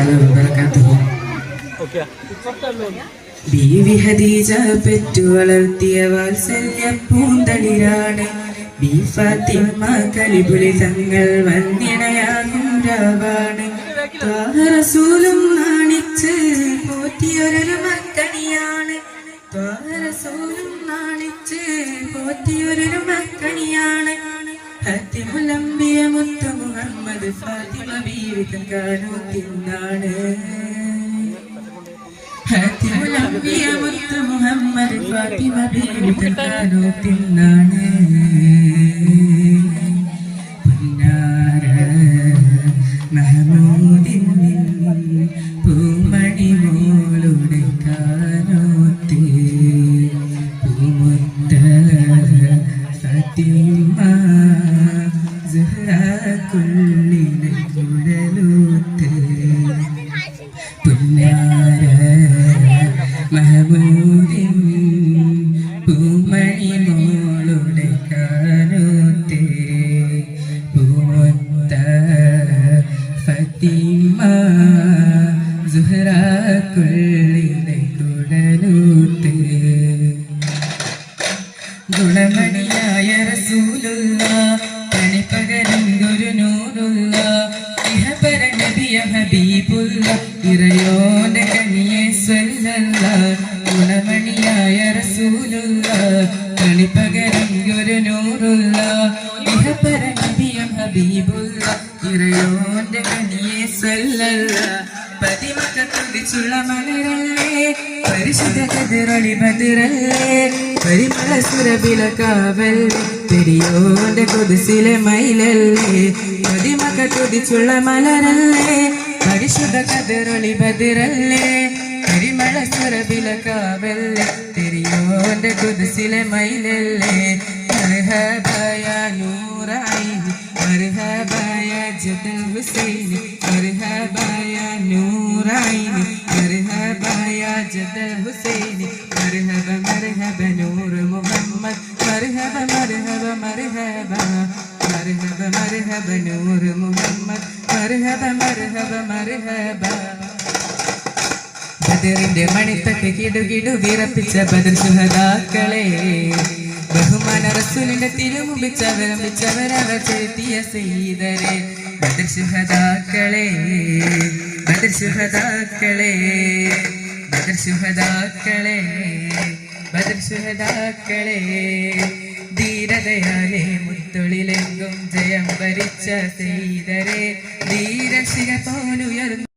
تعالى وبركاته. ബീവി ഖദീജ പെറ്റു വളർത്തിയ വാത്സല്യ പൂന്തളിരാണ്. ബി ഫാത്തിമ കലിപുലി തങ്ങൾ വന്നിണയാകും രാവാണ്. ത്വാഹ റസൂലും നാണിച്ച് പോറ്റിയൊരു മക്കണിയാണ്. ത്വാഹ റസൂലും നാണിച്ച് പോറ്റിയൊരു മക്കണിയാണ്. ഖാതിമുൽ അംബിയ മുത്ത് മുഹമ്മദ് ഫാത്തിമ ബീവി കാനൂത്തിനാണ്. ഖാതിമുൽ അംബിയ മുത്ത് മുഹമ്മദ് ഫാത്തിമ ബീവി കാനൂത്തിനാണ്. പുന്നാര മഹമൂദിൻ പൂമണി മോളുടെ കാനൂത്ത് പൂമുത്ത ഫാത്തിമ കുള്ളിലെ കുഴലൂത്ത്. പുന്നാര മഹമൂദിൻ പൂമണി മോളുടെ കാനൂത്ത് പൂമുത്ത ഫാത്തിമ കുള്ളിലെ കുഴലൂത്ത്. ഗുണമണിയായ റസൂലുള്ളാഹ് പണിപകരം ഗുരുനൂറുള്ളാഹ് ഇഹപര നബിയ ഹബീബുള്ളാഹ് ഇറയോന്റെ കനിയെ സ്വല്ലല്ലാഹ്. ഗുണമണിയായ റസൂലുള്ളാഹ് പണിപകരം ഗുരുനൂറുള്ളാഹ് ഇഹപര നബിയ ഹബീബുള്ളാഹ് ഇറയോന്റെ കനിയെ സ്വല്ലല്ലാഹ്. പതിമകത്തുടിച്ചുള്ള മലരല്ലേ പരിശുദ്ധ കതിരൊളി ബദിറല്ലേ പരിമള സുരബിലക്കാവൽ പെരിയോന്റെ കൊതിസിലെ മയിലല്ലേ. പതിമകത്തുടിച്ചുള്ള മലരല്ലേ പരിശുദ്ധ കതിരൊളി ബദിറല്ലേ പരിമള സുരബിലക്കാവൽ പെരിയോന്റെ കൊതിസിലെ മയിലല്ലേ. മർഹബയ നൂറ ഐനി മർഹബയ ജദൽ ഹുസൈനി മർഹബയ നൂറ ഐനി മർഹബയ ജദൽ ഹുസൈനി മർഹബ മർഹബ നൂർ മുഹമ്മദ് മർഹബ മർഹബ മർഹബ മർഹബ മർഹബ നൂർ മുഹമ്മദ് മർഹബ മർഹബ മർഹബ. ബദറിന്റെ മണിത്തട്ട് കിടുകിടു വിറപ്പിച്ച ബദർ ശുഹദാക്കളെ ബഹുമാന റസൂലിന്റെ തിരുമുമ്പിച്ചവരവർ ചെലുത്തിയ സയ്യിദരെ. ബദർ ശുഹദാക്കളെ ബദർ ശുഹദാക്കളെ ബദർ ശുഹദാക്കളെ ബദർ ശുഹദാക്കളെ. ധീരതയാലെ മുത്തൊളിലെങ്കും ജയം വരിച്ച സയ്യിദരെ ധീരശിര പോലുയർന്നു